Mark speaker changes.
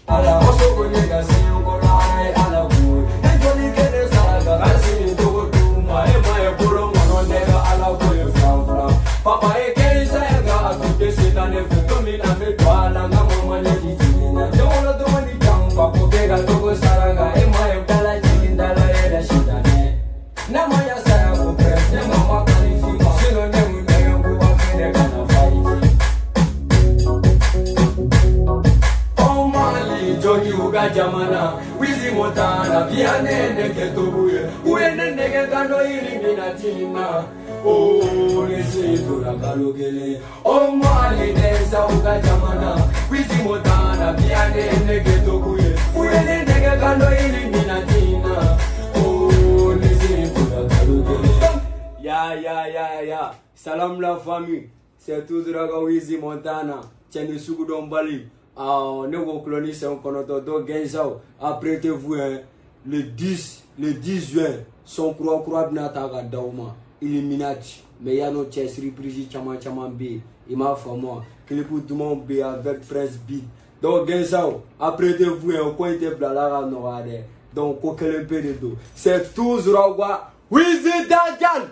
Speaker 1: Ala oso konyega siyo kola ala ku. Enjoli kene saga kasi to tu mae mae puro mono nega ala ku e fram. Papa e ke saga ku te sita ne fu mi na me twala na mama ne di tina. Jola do ni jamba ko bega to ko saraga e mae kala jinda la e da shitane. Na maya saga ku press ne mama qualify. Sino ne mu ne ku ba fene kana fight. Jogi uga jamana, wizi motana, viane nege tobuye, uene nege kando ilimina tina. Oh, nisi tura kalugele, oh mali nesa uga jamana, wizi motana, viane nege tobuye, uene nege kando ilimina tina. Oh, nisi tura kalugele. Ya, salam la famille, c'est tout draga wizi montana, tiens sugu dombali. Ne vous clonissez un conoto Genzao. Apprêtez-vous le 10 juin. Son croix binataga dauma. Illuminati. Mais y'a no chess reprise chaman B. Il m'a fait moi. Clipou tout mon B avec Prince Beat. Donc Genzao. Apprêtez-vous un coin de blalara noire. Donc coquel un peu de dos. C'est tout Zurawa. Wizzy Dajan.